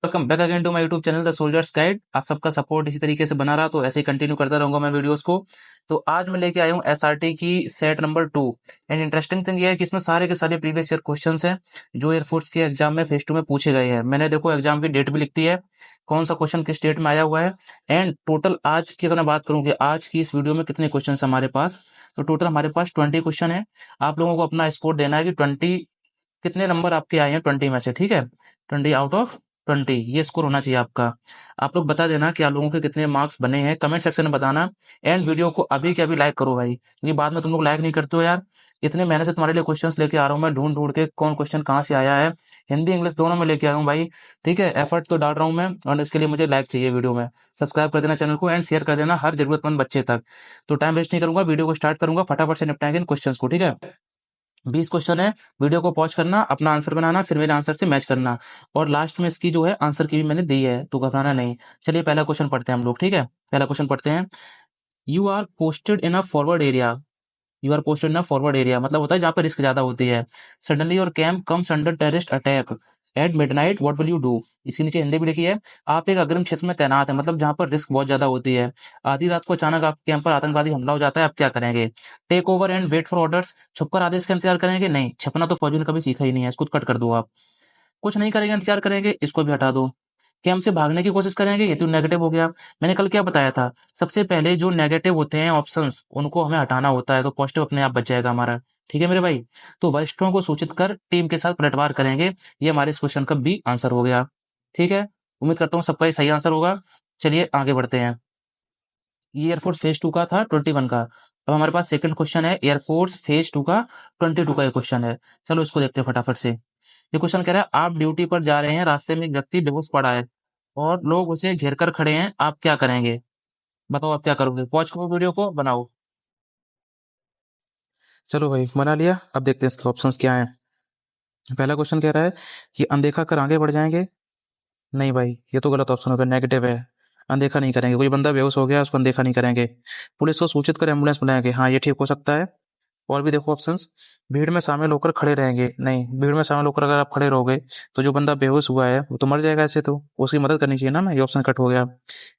Welcome back again to my YouTube channel the soldiers guide. आप सबका support इसी तरीके से बना रहा तो ऐसे ही कंटिन्यू करता रहूंगा मैं वीडियोस को। तो आज मैं लेके आया हूँ एसआरटी की set number 2। And interesting thing ये है कि इसमें सारे के सारे प्रीवियस ईयर क्वेश्चंस हैं जो एयरफोर्स के एग्जाम में फेज 2 में पूछे गए हैं। मैंने देखो एग्जाम की डेट भी लिख दी है, कौन सा क्वेश्चन किस डेट में आया हुआ है। एंड टोटल आज की अगर मैं बात करूँ कि आज की इस वीडियो में कितने क्वेश्चन हमारे पास, तो टोटल हमारे पास 20 क्वेश्चन है। आप लोगों को अपना स्कोर देना है कि 20 कितने नंबर आपके आए हैं 20 में से, ठीक है। 20 आउट ऑफ 20 ये स्कोर होना चाहिए आपका। आप लोग बता देना कि आप लोगों के कितने मार्क्स बने हैं, कमेंट सेक्शन में बताना। एंड वीडियो को अभी के अभी लाइक करो भाई, क्योंकि बाद में तुम लोग लाइक नहीं करते हो यार। इतने मेहनत से तुम्हारे लिए क्वेश्चंस लेके आ रहा हूँ मैं, ढूंढ ढूंढ के कौन क्वेश्चन कहाँ से आया है। हिंदी इंग्लिश दोनों में लेके आया हूँ भाई, ठीक है। एफर्ट तो डाल रहा हूँ मैं, और इसके लिए मुझे लाइक चाहिए वीडियो में। सब्सक्राइब कर देना चैनल को एंड शेयर कर देना हर जरूरतमंद बच्चे तक। तो टाइम वेस्ट नहीं करूंगा, वीडियो को स्टार्ट करूंगा, फटाफट से निपटाएंगे इन क्वेश्चंस को, ठीक है। 20 क्वेश्चन है, वीडियो को पॉज करना, अपना आंसर बनाना, फिर मेरे आंसर से मैच करना। और लास्ट में इसकी जो है आंसर की भी मैंने दी है, तो घबराना नहीं। चलिए पहला क्वेश्चन पढ़ते हैं हम लोग, ठीक है। पहला क्वेश्चन पढ़ते हैं। You are posted in a forward area. You are posted in a forward area मतलब होता है जहाँ पे रिस्क ज्यादा होती है। Suddenly your camp comes under terrorist attack at midnight, what will you do. इसके नीचे हिंदी भी लिखी है। आप एक अग्रिम क्षेत्र में तैनात है, मतलब जहाँ पर रिस्क बहुत ज्यादा होती है। आधी रात को अचानक आपके कैंप पर आतंकवादी हमला हो जाता है, आप क्या करेंगे। Take over and wait for orders, छुपकर आदेश का इंतजार करेंगे। नहीं, छपना तो फौजी ने कभी सीखा ही नहीं है, इसको कट कर दो आप। कुछ नहीं करेंगे, इंतजार करेंगे, इसको भी हटा दो। कैंप से भागने की कोशिश करेंगे, ये तो नेगेटिव हो गया। मैंने कल क्या बताया था, सबसे पहले जो नेगेटिव होते हैं ऑप्शंस उनको हमें हटाना होता है, तो पॉजिटिव अपने आप बच जाएगा हमारा, ठीक है मेरे भाई। तो वरिष्ठों को सूचित कर टीम के साथ पलटवार करेंगे, ये हमारे इस क्वेश्चन का बी आंसर हो गया, ठीक है। उम्मीद करता हूँ सबका ये सही आंसर होगा। चलिए आगे बढ़ते हैं। ये एयरफोर्स फेज 2 का था, 21 का। अब हमारे पास सेकंड क्वेश्चन है एयरफोर्स फेज 2 का, 22 का ये क्वेश्चन है। चलो इसको देखते हैं फटाफट से। ये क्वेश्चन कह रहा है, आप ड्यूटी पर जा रहे हैं, रास्ते में एक व्यक्ति बेहोश पड़ा है और लोग उसे घेर कर खड़े हैं, आप क्या करेंगे। बताओ आप क्या करोगे, पॉज करो वीडियो को, बनाओ। चलो भाई बना लिया, अब देखते हैं इसके ऑप्शंस क्या हैं। पहला क्वेश्चन कह रहा है कि अनदेखा कर आगे बढ़ जाएंगे। नहीं भाई, ये तो गलत ऑप्शन होगा, नेगेटिव है। अनदेखा नहीं करेंगे, कोई बंदा बेहोश हो गया उसको अनदेखा नहीं करेंगे। पुलिस को सूचित कर एम्बुलेंस बुलाएंगे, हाँ ये ठीक हो सकता है। और भी देखो ऑप्शंस। भीड़ में शामिल होकर खड़े रहेंगे, नहीं, भीड़ में शामिल होकर अगर आप खड़े रहोगे तो जो बंदा बेहोश हुआ है वो तो मर जाएगा, ऐसे तो उसकी मदद करनी चाहिए ना, ये ऑप्शन कट हो गया।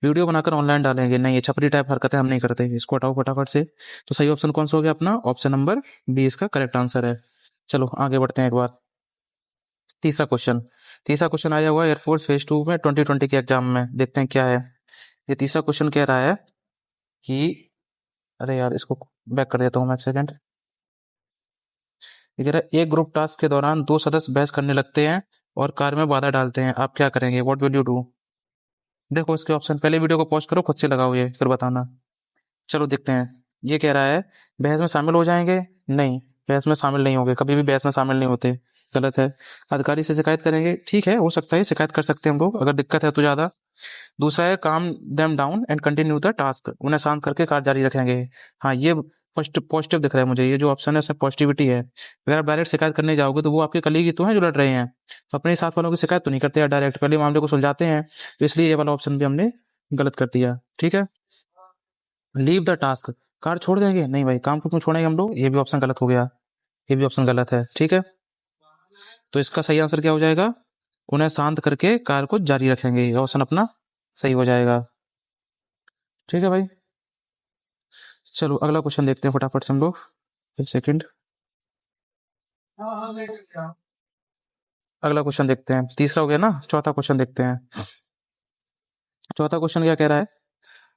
वीडियो बनाकर ऑनलाइन डालेंगे, नहीं, ये छपरी टाइप हरकतें हम नहीं करते, इसको हटाओ फटाफट से। तो सही ऑप्शन कौन सा हो गया अपना, ऑप्शन नंबर बी इसका करेक्ट आंसर है। चलो आगे बढ़ते हैं एक बार। तीसरा क्वेश्चन। तीसरा क्वेश्चन आया हुआ एयरफोर्स फेज 2 में 2020 के एग्जाम में, देखते हैं क्या है। ये तीसरा क्वेश्चन कह रहा है कि, अरे यार इसको बैक कर देता हूँ मैं एक सेकंड। ये कह रहा है, एक ग्रुप टास्क के दौरान दो सदस्य बहस करने लगते हैं और कार्य में बाधा डालते हैं, आप क्या करेंगे, व्हाट विल यू डू। देखो इसके ऑप्शन, पहले वीडियो को पॉज करो, खुद से लगाओ ये, फिर बताना। चलो देखते हैं। ये कह रहा है, बहस में शामिल हो जाएंगे। नहीं, बहस में शामिल नहीं होंगे, कभी भी बहस में शामिल नहीं होते, गलत है। अधिकारी से शिकायत करेंगे, ठीक है हो सकता है शिकायत कर सकते हैं हम लोग अगर दिक्कत है तो ज्यादा। दूसरा है, काम them down and continue the task, उन्हें शांत करके कार्य जारी रखेंगे। हाँ ये फर्स्ट पॉजिटिव दिख रहा है मुझे, ये जो ऑप्शन है उसमें पॉजिटिविटी है। अगर आप डायरेक्ट शिकायत करने जाओगे तो वो आपके कलीग ही तो हैं जो लड़ रहे हैं, तो अपने साथ वालों की शिकायत तो नहीं करते यार, डायरेक्ट पहले मामले को सुलझाते हैं। तो इसलिए ये वाला ऑप्शन भी हमने गलत कर दिया, ठीक है। लीव द टास्क, कार छोड़ देंगे, नहीं भाई काम को क्यों छोड़ेंगे हम लोग, ये भी ऑप्शन गलत हो गया, ये भी ऑप्शन गलत है, ठीक है। तो इसका सही आंसर क्या हो जाएगा, उन्हें शांत करके कार को जारी रखेंगे, ये ऑप्शन अपना सही हो जाएगा, ठीक है भाई। चलो अगला क्वेश्चन देखते हैं फटाफट से हम लोग, एक सेकंड। अगला क्वेश्चन देखते हैं, तीसरा हो गया ना, चौथा क्वेश्चन देखते हैं। चौथा क्वेश्चन क्या कह रहा है,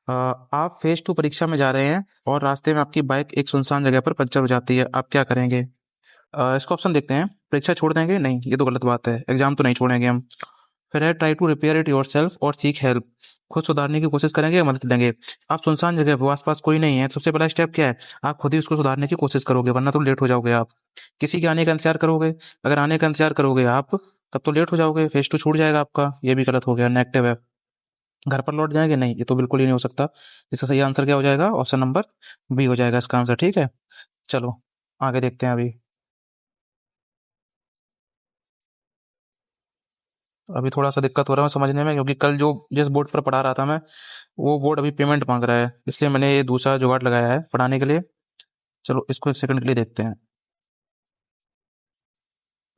आप फेज 2 परीक्षा में जा रहे हैं और रास्ते में आपकी बाइक एक सुनसान जगह पर पंचर हो जाती है, आप क्या करेंगे। इसका ऑप्शन देखते हैं। परीक्षा छोड़ देंगे, नहीं ये तो गलत बात है, एग्जाम तो नहीं छोड़ेंगे हम। फिर है, try to repair it yourself और सीक हेल्प, खुद सुधारने की कोशिश करेंगे या मदद देंगे। आप सुनसान जगह पे, आसपास कोई नहीं है, सबसे पहला स्टेप क्या है, आप खुद ही उसको सुधारने की कोशिश करोगे, वरना तो लेट हो जाओगे आप। किसी के आने का इंतजार करोगे, अगर आने का इंतजार करोगे आप तब तो लेट हो जाओगे, फेज 2 छूट जाएगा आपका, ये भी गलत हो गया, नेगेटिव है। घर पर लौट जाएंगे, नहीं ये तो बिल्कुल ही नहीं हो सकता। इसका सही आंसर क्या हो जाएगा, ऑप्शन नंबर बी हो जाएगा इसका आंसर, ठीक है। चलो आगे देखते हैं अभी। अभी थोड़ा सा दिक्कत हो रहा है समझने में, क्योंकि कल जो जिस बोर्ड पर पढ़ा रहा था मैं, वो बोर्ड अभी पेमेंट मांग रहा है, इसलिए मैंने ये दूसरा जुगाड़ लगाया है पढ़ाने के लिए। चलो इसको एक सेकंड के लिए देखते हैं।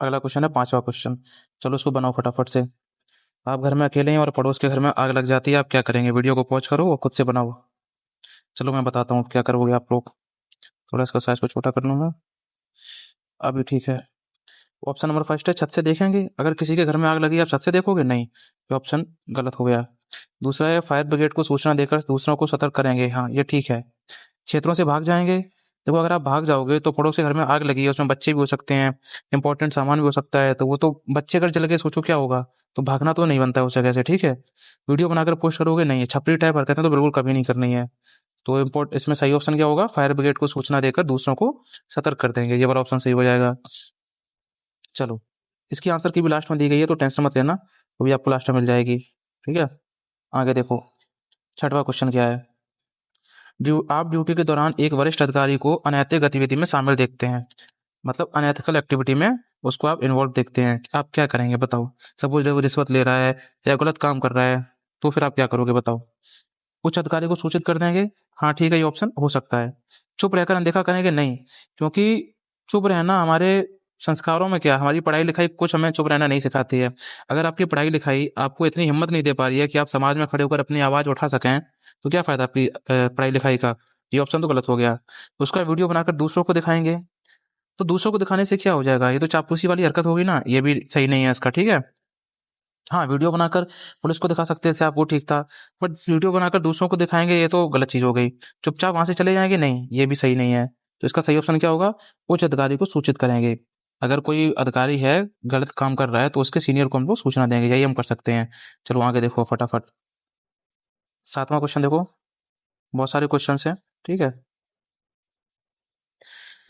अगला क्वेश्चन है पांचवा क्वेश्चन, चलो इसको बनाओ फटाफट से। आप घर में अकेले हैं और पड़ोस के घर में आग लग जाती है, आप क्या करेंगे? वीडियो को पॉज करो और खुद से बनाओ। चलो मैं बताता हूँ क्या करोगे आप लोग। थोड़ा इसका साइज को छोटा कर लूँ मैं। अभी ठीक है। ऑप्शन नंबर फर्स्ट है छत से देखेंगे। अगर किसी के घर में आग लगी आप छत से देखोगे? नहीं, ये ऑप्शन गलत हो गया। दूसरा है फायर ब्रिगेड को सूचना देकर दूसरों को सतर्क करेंगे। हाँ, ये ठीक है। क्षेत्रों से भाग जाएंगे। देखो, अगर आप भाग जाओगे तो पड़ोस के घर में आग लगी है, उसमें बच्चे भी हो सकते हैं, इंपॉर्टेंट सामान भी हो सकता है, तो वो तो बच्चे अगर जल गए सोचो क्या होगा। तो भागना तो नहीं बनता है उस जगह से, ठीक है। वीडियो बनाकर पोस्ट करोगे? नहीं, छपरी टाइप हरकतें तो बिल्कुल कभी नहीं करनी है। तो इसमें सही ऑप्शन क्या होगा? फायर ब्रिगेड को सूचना देकर दूसरों को सतर्क कर देंगे, ये वाला ऑप्शन सही हो जाएगा। चलो, इसकी आंसर की भी लास्ट में दी गई है तो टेंशन मत लेना, वो भी आपको लास्ट में मिल जाएगी। ठीक है, आगे देखो। छठवां क्वेश्चन क्या है? आप ड्यूटी के दौरान एक वरिष्ठ अधिकारी को अनैतिक गतिविधि में शामिल देखते हैं, मतलब अनएथिकल एक्टिविटी में उसको आप इन्वॉल्व देखते हैं, आप क्या करेंगे बताओ? सपोज वो रिश्वत ले रहा है या गलत काम कर रहा है, तो फिर आप क्या करोगे बताओ? उच्च अधिकारी को सूचित कर देंगे। हाँ ठीक है, ये ऑप्शन हो सकता है। चुप रहकर अनदेखा करेंगे? नहीं, क्योंकि चुप रहना हमारे संस्कारों में क्या, हमारी पढ़ाई लिखाई कुछ हमें चुप रहना नहीं सिखाती है। अगर आपकी पढ़ाई लिखाई आपको इतनी हिम्मत नहीं दे पा रही है कि आप समाज में खड़े होकर अपनी आवाज उठा सकें, तो क्या फायदा आपकी पढ़ाई लिखाई का? ये ऑप्शन तो गलत हो गया। उसका वीडियो बनाकर दूसरों को दिखाएंगे, तो दूसरों को दिखाने से क्या हो जाएगा? ये तो चापलूसी वाली हरकत होगी ना, ये भी सही नहीं है इसका, ठीक है। हाँ, वीडियो बनाकर पुलिस को दिखा सकते थे आप, वो ठीक था। बट वीडियो बनाकर दूसरों को दिखाएंगे, ये तो गलत चीज हो गई। चुपचाप वहां से चले जाएंगे? नहीं, ये भी सही नहीं है। तो इसका सही ऑप्शन क्या होगा? उच्च अधिकारी को सूचित करेंगे। अगर कोई अधिकारी है गलत काम कर रहा है तो उसके सीनियर को हम लोग सूचना देंगे, यही हम कर सकते हैं। चलो आगे देखो फटाफट। सातवां क्वेश्चन देखो, बहुत सारे क्वेश्चन हैं, ठीक है।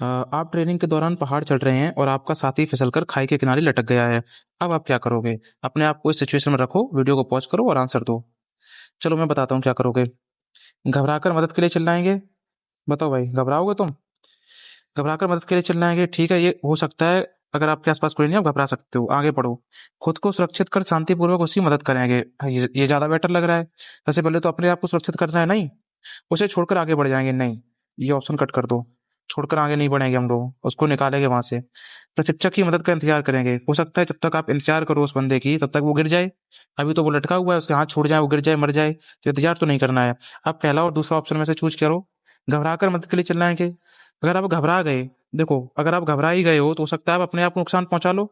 आप ट्रेनिंग के दौरान पहाड़ चढ़ रहे हैं और आपका साथी फिसलकर खाई के किनारे लटक गया है। अब आप क्या करोगे? अपने आप को इस सिचुएशन में रखो, वीडियो को पॉज करो और आंसर दो। चलो मैं बताता हूँ क्या करोगे। घबराकर मदद के लिए चिल्लाएंगे? बताओ भाई, घबराओगे तुम? घबराकर मदद के लिए चिल्लाएंगे, ठीक है, ये हो सकता है। अगर आपके आसपास कोई नहीं आप घबरा सकते हो, आगे बढ़ो। खुद को सुरक्षित कर शांतिपूर्वक उसकी मदद करेंगे। हाँ, ये ज्यादा बेटर लग रहा है। सबसे पहले तो अपने आप को सुरक्षित करना है, नहीं उसे छोड़कर आगे बढ़ जाएंगे, नहीं, ये ऑप्शन कट कर दो। छोड़कर आगे नहीं बढ़ेंगे हम लोग, उसको निकालेंगे वहां से। प्रशिक्षक की मदद का इंतजार करेंगे। हो सकता है जब तक आप इंतजार करो उस बंदे की, तब तक वो गिर जाए। अभी तो वो लटका हुआ है, उसके हाथ छूट जाए, वो गिर जाए, मर जाए, तो इंतजार तो नहीं करना है। आप पहला और दूसरा ऑप्शन में से चूज करो। घबराकर मदद के लिए चिल्लाएंगे। अगर आप घबरा गए, देखो अगर आप घबरा ही गए हो तो हो सकता है आप अपने आप को नुकसान पहुंचा लो,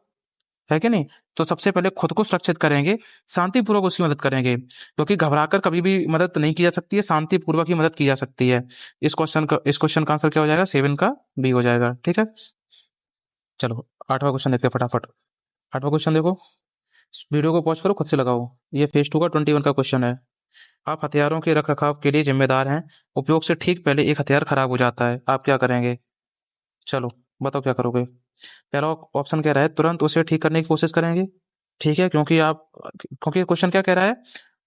है कि नहीं। तो सबसे पहले खुद को सुरक्षित करेंगे, शांतिपूर्वक उसकी मदद करेंगे, क्योंकि घबराकर कभी भी मदद नहीं की जा सकती है, शांतिपूर्वक ही मदद की जा सकती है। इस क्वेश्चन का आंसर क्या हो जाएगा? 7 का बी हो जाएगा, ठीक है। चलो आठवां क्वेश्चन देखते हैं फटाफट। आठवां क्वेश्चन देखो, वीडियो को पॉज करो, खुद से लगाओ। ये फेज 2 का 21 का क्वेश्चन है। आप हथियारों के रख रखाव के लिए जिम्मेदार हैं। उपयोग से ठीक पहले एक हथियार खराब हो जाता है, आप क्या करेंगे? चलो बताओ क्या करोगे। पहला ऑप्शन कह रहा है तुरंत उसे ठीक करने की कोशिश करेंगे, ठीक है, क्योंकि क्वेश्चन क्या कह रहा है?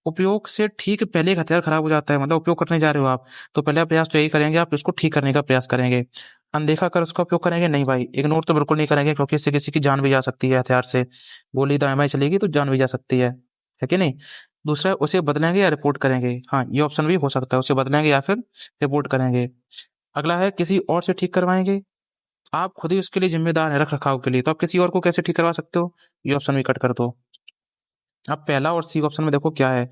उपयोग से ठीक पहले एक हथियार खराब हो जाता है, मतलब उपयोग करने जा रहे हो आप, तो पहला प्रयास तो यही करेंगे, आप उसको ठीक करने का प्रयास करेंगे। अनदेखा कर उसका उपयोग करेंगे? नहीं भाई, इग्नोर तो बिल्कुल नहीं करेंगे, क्योंकि इससे किसी की जान भी जा सकती है हथियार से। गोली दाएं बाएं चलेगी तो जान भी जा सकती है कि नहीं। दूसरा, उसे बदलेंगे या रिपोर्ट करेंगे? हाँ, ये ऑप्शन भी हो सकता है, उसे बदलेंगे या फिर रिपोर्ट करेंगे। अगला है किसी और से ठीक करवाएंगे। आप खुद ही उसके लिए जिम्मेदार हैं रख रखाव के लिए, तो आप किसी और को कैसे ठीक करवा सकते हो? ये ऑप्शन भी कट कर दो। अब पहला और सी ऑप्शन में देखो क्या है।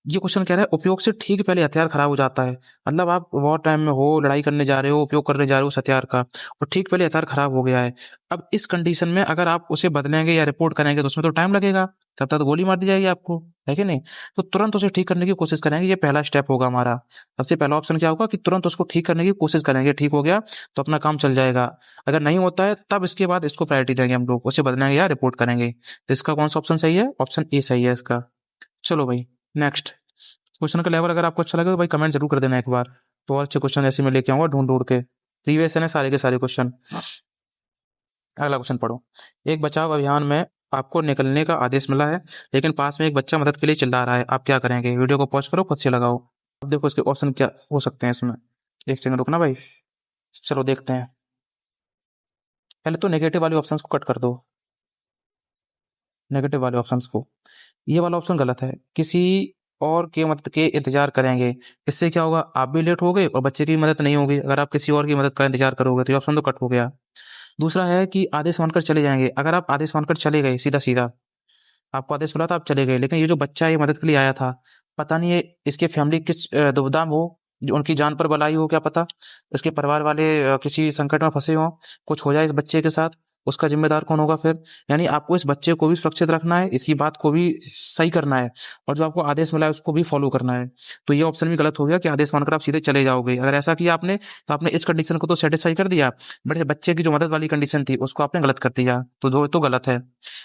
ये क्वेश्चन कह रहा है उपयोग से ठीक पहले हथियार खराब हो जाता है, मतलब आप वॉर टाइम में हो, लड़ाई करने जा रहे हो, उपयोग करने जा रहे हो उस हथियार का, और ठीक पहले हथियार खराब हो गया है। अब इस कंडीशन में अगर आप उसे बदलेंगे या रिपोर्ट करेंगे तो उसमें तो टाइम लगेगा, तब तक तो गोली मार दी जाएगी आपको, है कि नहीं। तो तुरंत उसे ठीक करने की कोशिश करेंगे, ये पहला स्टेप होगा हमारा। सबसे पहला ऑप्शन क्या होगा कि तुरंत उसको ठीक करने की कोशिश करेंगे, ठीक हो गया तो अपना काम चल जाएगा। अगर नहीं होता है तब इसके बाद इसको प्रायोरिटी देंगे हम लोग, उसे बदलेंगे या रिपोर्ट करेंगे। तो इसका कौन सा ऑप्शन सही है? ऑप्शन ए सही है इसका। चलो भाई नेक्स्ट क्वेश्चन का लेवल अगर आपको अच्छा लगे तो भाई कमेंट जरूर कर देना एक बार, तो और अच्छे क्वेश्चन ऐसे मैं लेके आऊंगा ढूंढ ढूंढ के। प्रीवियस है ना सारे के सारे क्वेश्चन। अगला क्वेश्चन पढ़ो। एक बचाव अभियान में आपको निकलने का आदेश मिला है, लेकिन पास में एक बच्चा मदद के लिए चिल्ला रहा है, आप क्या करेंगे? वीडियो को पॉज करो, खुद से लगाओ। अब देखो इसके ऑप्शन क्या हो सकते हैं इसमें। एक सेकंड रुकना भाई, चलो देखते हैं। पहले तो नेगेटिव वाले ऑप्शंस को कट कर दो, नेगेटिव वाले ऑप्शंस को। ये वाला ऑप्शन गलत है, किसी और के मदद के इंतजार करेंगे। इससे क्या होगा? आप भी लेट हो गए और बच्चे की मदद नहीं होगी अगर आप किसी और की मदद का इंतजार करोगे, तो ये ऑप्शन तो कट हो गया। दूसरा है कि आदेश मानकर चले जाएंगे। अगर आप आदेश मानकर चले गए सीधा सीधा, आपको आदेश मिला था, आप चले गए, लेकिन ये जो बच्चा ये मदद के लिए आया था, पता नहीं ये इसके फैमिली किस दुविधा में हो, जो उनकी जान पर बलाई हो, क्या पता इसके परिवार वाले किसी संकट में फंसे हों, कुछ हो जाए इस बच्चे के साथ, उसका जिम्मेदार कौन होगा फिर? यानी आपको इस बच्चे को भी सुरक्षित रखना है, इसकी बात को भी सही करना है, और जो आपको आदेश मिला है उसको भी फॉलो करना है। तो ये ऑप्शन भी गलत हो गया कि आदेश मानकर आप सीधे चले जाओगे। अगर ऐसा किया आपने, तो आपने इस कंडीशन को तो सेटिस्फाई कर दिया, बट बच्चे की जो मदद वाली कंडीशन थी उसको आपने गलत कर दिया, तो दो तो गलत है।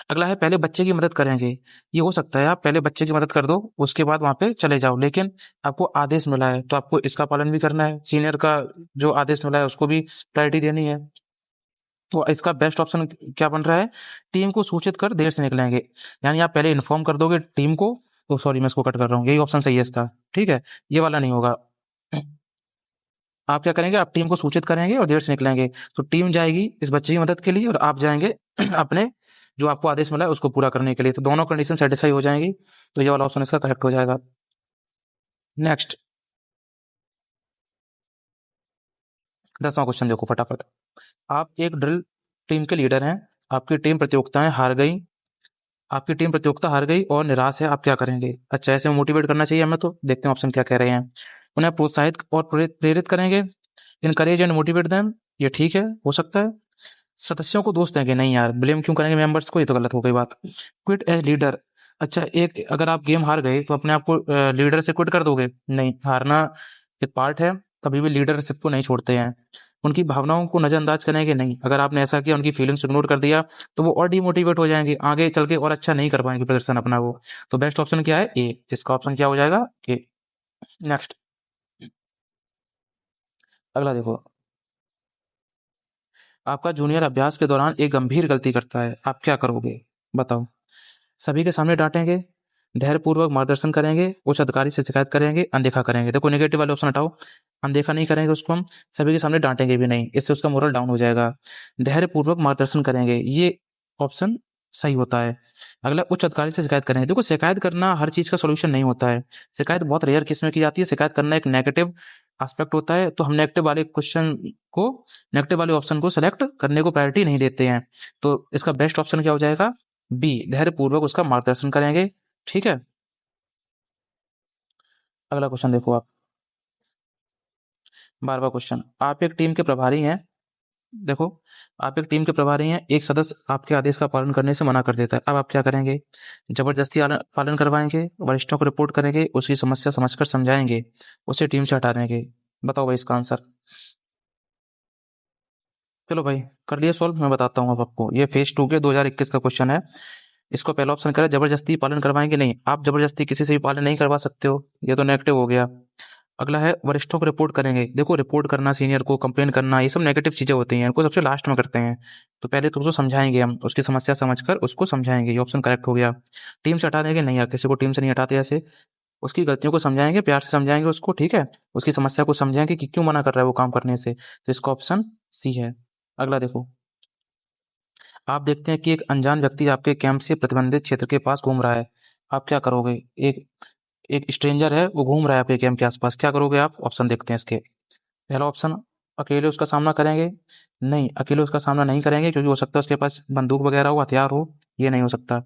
अगला है पहले बच्चे की मदद करेंगे। ये हो सकता है आप पहले बच्चे की मदद कर दो, उसके बाद वहां पे चले जाओ, लेकिन आपको आदेश मिला है तो आपको इसका पालन भी करना है, सीनियर का जो आदेश मिला है उसको भी प्रायोरिटी देनी है। तो इसका बेस्ट ऑप्शन क्या बन रहा है? टीम को सूचित कर देर से निकलेंगे, यानी आप पहले इन्फॉर्म कर दोगे टीम को। तो सॉरी, मैं इसको कट कर रहा हूँ, यही ऑप्शन सही है इसका, ठीक है, ये वाला नहीं होगा। आप क्या करेंगे? आप टीम को सूचित करेंगे और देर से निकलेंगे, तो टीम जाएगी इस बच्चे की मदद के लिए और आप जाएंगे अपने जो आपको आदेश मिला है उसको पूरा करने के लिए, तो दोनों कंडीशन सेटिस्फाई हो जाएंगी, तो ये वाला ऑप्शन इसका करेक्ट हो जाएगा। नेक्स्ट 10वां क्वेश्चन देखो फटाफट। आप एक ड्रिल टीम के लीडर हैं, आपकी टीम प्रतियोगिताएं हार गई, आपकी टीम प्रतियोगिता हार गई और निराश है, आप क्या करेंगे? अच्छा, ऐसे मोटिवेट करना चाहिए हमें, तो देखते हैं ऑप्शन क्या कह रहे हैं। उन्हें प्रोत्साहित और प्रेरित करेंगे, इनकरेज एंड मोटिवेट देम, ये ठीक है, हो सकता है। सदस्यों को दोष देंगे, नहीं यार, ब्लेम क्यों करेंगे मेंबर्स को, ये तो गलत हो गई बात। क्विट एज लीडर, अच्छा एक अगर आप गेम हार गए तो अपने आप को लीडर से क्विट कर दोगे? नहीं, हारना एक पार्ट है, कभी भी लीडरशिप को नहीं छोड़ते हैं। उनकी भावनाओं को नजरअंदाज करेंगे, नहीं, अगर आपने ऐसा किया उनकी फीलिंग्स इग्नोर कर दिया तो वो और डिमोटिवेट हो जाएंगे, आगे चल के और अच्छा नहीं कर पाएंगे प्रदर्शन अपना वो। तो बेस्ट ऑप्शन क्या है? ए, इसका ऑप्शन क्या हो जाएगा? ए। नेक्स्ट, अगला देखो। आपका जूनियर अभ्यास के दौरान एक गंभीर गलती करता है, आप क्या करोगे? बताओ। सभी के सामने डांटेंगे, धैर्यपूर्वक मार्गदर्शन करेंगे, उच्च अधिकारी से शिकायत करेंगे, अनदेखा करेंगे? देखो नेगेटिव वाले ऑप्शन हटाओ, अनदेखा नहीं करेंगे उसको हम, सभी के सामने डांटेंगे भी नहीं, इससे उसका मोरल डाउन हो जाएगा। धैर्यपूर्वक मार्गदर्शन करेंगे, ये ऑप्शन सही होता है। अगला, उच्च अधिकारी से शिकायत करेंगे। देखो शिकायत करना हर चीज का सोल्यूशन नहीं होता है, शिकायत बहुत रेयर केस में की जाती है, शिकायत करना एक नेगेटिव एस्पेक्ट होता है, तो हम नेगेटिव वाले ऑप्शन को सेलेक्ट करने को प्रायोरिटी नहीं देते हैं। तो इसका बेस्ट ऑप्शन क्या हो जाएगा? बी, धैर्यपूर्वक उसका मार्गदर्शन करेंगे, ठीक है। अगला क्वेश्चन देखो आप, 12वां क्वेश्चन। आप एक टीम के प्रभारी हैं, देखो आप एक टीम के प्रभारी हैं, एक सदस्य आपके आदेश का पालन करने से मना कर देता है, अब आप क्या करेंगे? जबरदस्ती पालन करवाएंगे, वरिष्ठों को रिपोर्ट करेंगे, उसकी समस्या समझकर समझाएंगे, उसे टीम से हटा देंगे? बताओ भाई इसका आंसर। चलो भाई, कर लिया सॉल्व, मैं बताता हूँ अब आपको, ये फेज 2 के 2021 का क्वेश्चन है। इसको पहला ऑप्शन करें, जबरदस्ती पालन करवाएंगे, नहीं, आप जबरदस्ती किसी से भी पालन नहीं करवा सकते हो, ये तो नेगेटिव हो गया। अगला है वरिष्ठों को रिपोर्ट करेंगे, देखो रिपोर्ट करना, सीनियर को कंप्लेन करना, ये सब नेगेटिव चीजें होती हैं, इनको सबसे लास्ट में करते हैं। तो पहले तो उसको समझाएंगे, हम उसकी समस्या समझकर उसको समझाएंगे, ये ऑप्शन करेक्ट हो गया। टीम से हटा देंगे, नहीं यार, किसी को टीम से नहीं हटाते ऐसे, उसकी गलतियों को समझाएंगे, प्यार से समझाएंगे उसको, ठीक है, उसकी समस्या को समझाएंगे कि क्यों मना कर रहा है वो काम करने से, तो इसका ऑप्शन सी है। अगला देखो, आप देखते हैं कि एक अनजान व्यक्ति आपके कैंप से प्रतिबंधित क्षेत्र के पास घूम रहा है, आप क्या करोगे? एक एक स्ट्रेंजर है, वो घूम रहा है आपके कैंप के आसपास, क्या करोगे आप? ऑप्शन देखते हैं इसके। पहला ऑप्शन, अकेले उसका सामना करेंगे, नहीं, अकेले उसका सामना नहीं करेंगे, क्योंकि हो सकता है उसके पास बंदूक वगैरह हो, हथियार हो, ये नहीं हो सकता।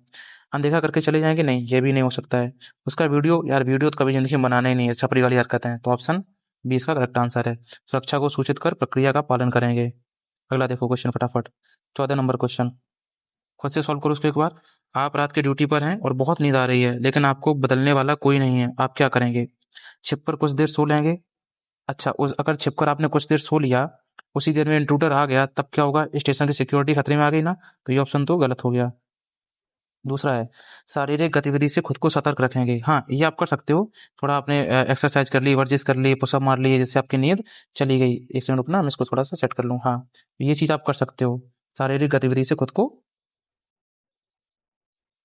अनदेखा करके चले जाएंगे, नहीं, ये भी नहीं हो सकता है। उसका वीडियो, यार वीडियो तो कभी जिंदगी में बनाना ही नहीं है, छपरी वाली हरकत है, तो ऑप्शन बी इसका करेक्ट आंसर है। सुरक्षा को सूचित कर प्रक्रिया का पालन करेंगे। अगला देखो क्वेश्चन फटाफट, 14 नंबर क्वेश्चन, खुद से सॉल्व करो उसको एक बार। आप रात के ड्यूटी पर हैं और बहुत नींद आ रही है, लेकिन आपको बदलने वाला कोई नहीं है, आप क्या करेंगे? छिप कर कुछ देर सो लेंगे, अच्छा उस अगर छिपकर आपने कुछ देर सो लिया, उसी देर में इंट्रूडर आ गया, तब क्या होगा? स्टेशन की सिक्योरिटी खतरे में आ गई ना, तो ये ऑप्शन तो गलत हो गया। दूसरा है, शारीरिक गतिविधि से खुद को सतर्क रखेंगे, हाँ ये आप कर सकते हो, थोड़ा आपने एक्सरसाइज कर ली, वर्जिश कर ली, पुशअप मार लिए, जिससे आपकी नींद चली गई। एक सेकंड रुकना, मैं इसको थोड़ा सा सेट कर लूँ, हाँ ये चीज आप कर सकते हो, शारीरिक गतिविधि से खुद को,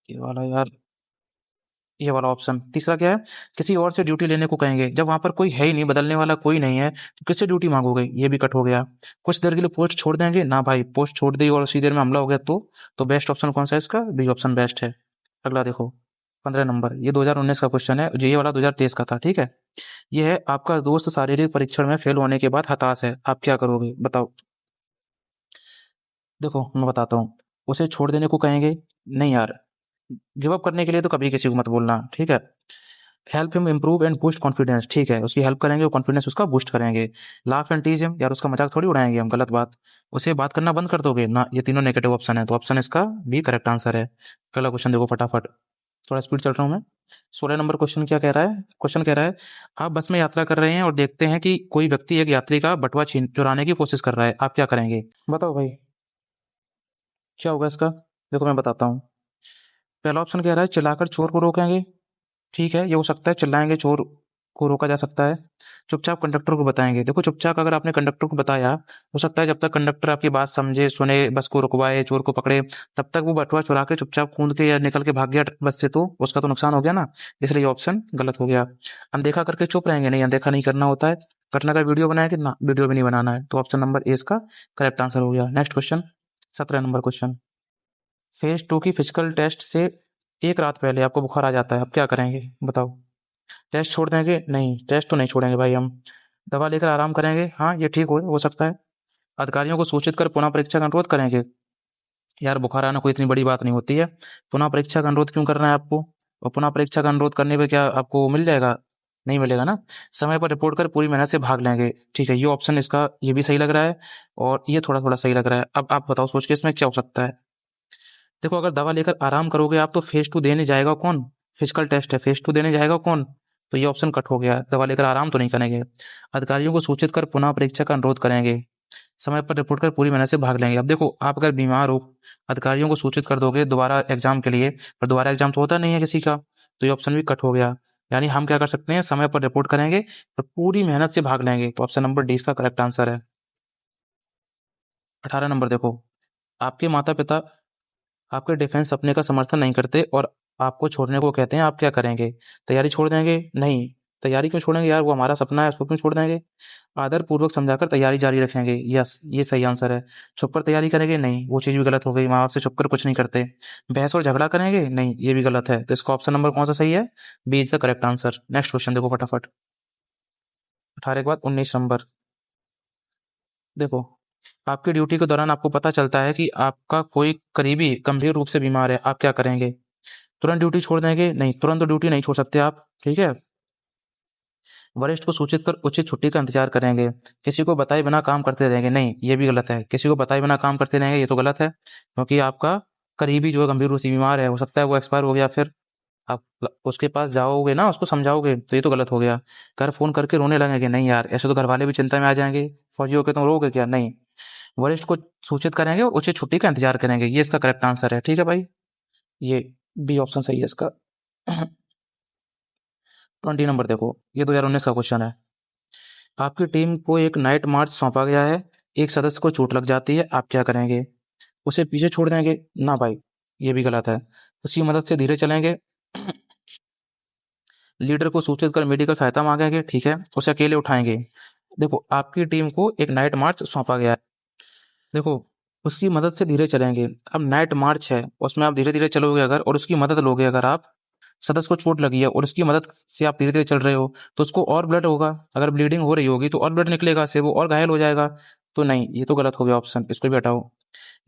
ये वाला यार, ये वाला ऑप्शन। तीसरा क्या है? किसी और से ड्यूटी लेने को कहेंगे, जब वहां पर कोई है ही नहीं, बदलने वाला कोई नहीं है, तो किससे ड्यूटी मांगोगे? ये भी कट हो गया। कुछ देर के लिए पोस्ट छोड़ देंगे, ना भाई, पोस्ट छोड़ दी और उसी देर में हमला हो गया तो बेस्ट ऑप्शन कौन सा है इसका? बी ऑप्शन बेस्ट है। अगला देखो, 15 नंबर, ये 2019 का क्वेश्चन है, ये वाला 2023 का था, ठीक है। ये है, आपका दोस्त शारीरिक परीक्षण में फेल होने के बाद हताश है, आप क्या करोगे? बताओ। देखो मैं बताता हूँ, उसे छोड़ देने को कहेंगे, नहीं यार, गिव अप करने के लिए तो कभी किसी को मत बोलना, ठीक है। Help him improve and boost confidence, ठीक है, उसकी हेल्प करेंगे, कॉन्फिडेंस उसका बूस्ट करेंगे। लाफ एंड टीज हिम, यार उसका मजाक थोड़ी उड़ाएंगे हम, गलत बात। उसे बात करना बंद कर दोगे ना, ये तीनों नेगेटिव ऑप्शन है, तो ऑप्शन इसका भी करेक्ट आंसर है। अगला क्वेश्चन देखो फटाफट, थोड़ा स्पीड चल रहा हूँ मैं। 16 नंबर क्वेश्चन क्या कह रहा है? क्वेश्चन कह रहा है, आप बस में यात्रा कर रहे हैं और देखते हैं कि कोई व्यक्ति एक यात्री का बटुआ छीन चुराने की कोशिश कर रहा है, आप क्या करेंगे? बताओ भाई, क्या होगा इसका? देखो मैं बताता हूँ। पहला ऑप्शन कह रहा है चिल्लाकर चोर को रोकेंगे, ठीक है, ये हो सकता है, चिल्लाएंगे चोर को रोका जा सकता है। चुपचाप कंडक्टर को बताएंगे, देखो चुपचाप अगर आपने कंडक्टर को बताया, हो सकता है जब तक कंडक्टर आपकी बात समझे, सुने, बस को रुकवाए, चोर को पकड़े, तब तक वो बटुआ चुरा के चुपचाप कूद के या निकल के भाग गया बस से, तो उसका तो नुकसान हो गया ना, इसलिए ये ऑप्शन गलत हो गया। अनदेखा करके चुप रहेंगे, नहीं, अनदेखा नहीं करना होता है। घटना का वीडियो बनाया कि ना, वीडियो भी नहीं बनाना है, तो ऑप्शन नंबर ए इसका करेक्ट आंसर हो गया। Next question, 17 number question. Phase 2 की फिजिकल टेस्ट से एक रात पहले आपको बुखार आ जाता है, आप क्या करेंगे? बताओ। टेस्ट छोड़ देंगे? नहीं, टेस्ट तो नहीं छोड़ेंगे भाई हम। दवा लेकर आराम करेंगे, हाँ ये ठीक हो सकता है। अधिकारियों को सूचित कर पुनः परीक्षा का अनुरोध करेंगे, यार बुखार आना कोई इतनी बड़ी बात नहीं होती है, पुनः परीक्षा का अनुरोध क्यों करना है आपको? और पुनः परीक्षा का अनुरोध करने पे क्या आपको मिल जाएगा? नहीं मिलेगा ना। समय पर रिपोर्ट कर पूरी मेहनत से भाग लेंगे, ठीक है, ये ऑप्शन इसका ये भी सही लग रहा है, और ये थोड़ा थोड़ा सही लग रहा है। अब आप बताओ सोच के इसमें क्या हो सकता है। देखो अगर दवा लेकर आराम करोगे आप, तो फेज 2 देने जाएगा कौन? फिजिकल टेस्ट है, फेज 2 देने जाएगा कौन? तो ये ऑप्शन कट हो गया, दवा लेकर आराम तो नहीं करेंगे। अधिकारियों को सूचित कर पुनः परीक्षा का अनुरोध करेंगे, समय पर रिपोर्ट कर पूरी मेहनत से भाग लेंगे। अब देखो आप अगर बीमार हो, अधिकारियों को सूचित कर दोगे दोबारा एग्जाम के लिए, पर दोबारा एग्जाम तो होता नहीं है किसी का, तो ये ऑप्शन भी कट हो गया। यानी हम क्या कर सकते हैं, समय पर रिपोर्ट करेंगे और पूरी मेहनत से भाग लेंगे, तो ऑप्शन नंबर डी इसका करेक्ट आंसर है। 18 नंबर देखो, आपके माता पिता आपके डिफेंस सपने का समर्थन नहीं करते और आपको छोड़ने को कहते हैं, आप क्या करेंगे? तैयारी छोड़ देंगे? नहीं, तैयारी क्यों छोड़ेंगे यार, वो हमारा सपना है, उसको क्यों छोड़ देंगे? आदर पूर्वक समझाकर तैयारी जारी रखेंगे, यस ये सही आंसर है। छुप कर तैयारी करेंगे? नहीं, वो चीज़ भी गलत हो गई, माँ बाप से छुप कर कुछ नहीं करते। बहस और झगड़ा करेंगे? नहीं, ये भी गलत है, तो इसका ऑप्शन नंबर कौन सा सही है? B is the correct answer. Next question देखो फटाफट, 18 के बाद 19 नंबर। देखो, आपकी ड्यूटी के दौरान आपको पता चलता है कि आपका कोई करीबी गंभीर रूप से बीमार है, आप क्या करेंगे? तुरंत ड्यूटी छोड़ देंगे? नहीं, तुरंत तो ड्यूटी नहीं छोड़ सकते आप, ठीक है। वरिष्ठ को सूचित कर उचित छुट्टी का इंतजार करेंगे। किसी को बताए बिना काम करते रहेंगे? नहीं, ये भी गलत है, किसी को बताए बिना काम करते रहेंगे, ये तो गलत है, क्योंकि आपका करीबी जो है गंभीर रूप से बीमार है, हो सकता है वो एक्सपायर हो गया, फिर आप उसके पास जाओगे ना, उसको समझाओगे, तो ये तो गलत हो गया। घर फोन करके रोने लगेंगे? नहीं यार, ऐसे तो घर वाले भी चिंता में आ जाएंगे, फौजी होके तुम रोगे क्या? नहीं। वरिष्ठ को सूचित करेंगे और उचित छुट्टी का इंतजार करेंगे, ये इसका करेक्ट आंसर है, ठीक है भाई, ये बी ऑप्शन सही है इसका। 20 नंबर देखो, ये 2019 का क्वेश्चन है। आपकी टीम को एक नाइट मार्च सौंपा गया है, एक सदस्य को चोट लग जाती है, आप क्या करेंगे? उसे पीछे छोड़ देंगे? ना भाई, ये भी गलत है, उसकी मदद से धीरे चलेंगे। लीडर को सूचित कर मेडिकल सहायता मांगेंगे, ठीक है, उसे अकेले उठाएंगे। देखो आपकी टीम को एक नाइट मार्च सौंपा गया है, देखो उसकी मदद से धीरे चलेंगे। अब नाइट मार्च है, उसमें आप धीरे धीरे चलोगे अगर, और उसकी मदद लोगे अगर आप, सदस्य को चोट लगी है और उसकी मदद से आप धीरे धीरे चल रहे हो, तो उसको और ब्लड होगा, अगर ब्लीडिंग हो रही होगी तो और ब्लड निकलेगा से, वो और घायल हो जाएगा, तो नहीं, ये तो गलत हो गया ऑप्शन, इसको भी हटाओ।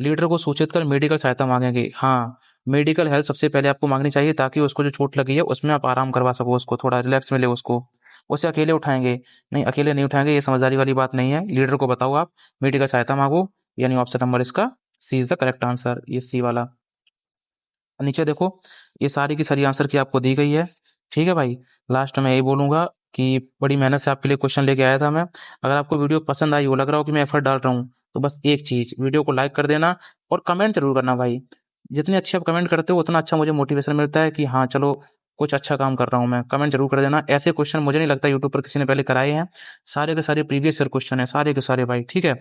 लीडर को सूचित कर मेडिकल सहायता मांगेंगे, हाँ, मेडिकल हेल्प सबसे पहले आपको मांगनी चाहिए, ताकि उसको जो चोट लगी है उसमें आप आराम करवा सको, उसको थोड़ा रिलैक्स मिले उसको। उसे अकेले उठाएंगे? नहीं, अकेले नहीं उठाएंगे, ये समझदारी वाली बात नहीं है, लीडर को बताओ आप, मेडिकल सहायता मांगो, यानी ऑप्शन नंबर इसका सी इज द करेक्ट आंसर, ये सी वाला। नीचे देखो, ये सारी की सारी आंसर की आपको दी गई है, ठीक है भाई। लास्ट में यही बोलूंगा कि बड़ी मेहनत से आपके लिए क्वेश्चन लेके आया था मैं। अगर आपको वीडियो पसंद आई हो, लग रहा हो कि मैं एफर्ट डाल रहा हूँ, तो बस एक चीज, वीडियो को लाइक कर देना और कमेंट जरूर करना भाई। जितने अच्छे आप कमेंट करते हो उतना अच्छा मुझे मोटिवेशन मिलता है कि हाँ चलो कुछ अच्छा काम कर रहा हूँ मैं। कमेंट जरूर कर देना, ऐसे क्वेश्चन मुझे नहीं लगता यूट्यूब पर किसी ने पहले कराए हैं, सारे के सारे प्रीवियस ईयर क्वेश्चन है, सारे के सारे भाई, ठीक है।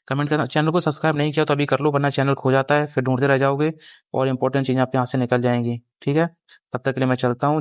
कमेंट करना, चैनल को सब्सक्राइब नहीं किया तो अभी कर लो, वरना चैनल खो जाता है, फिर ढूंढते रह जाओगे और इंपॉर्टेंट चीजें आपके यहाँ से निकल जाएंगी, ठीक है। तब तक के लिए मैं चलता हूँ।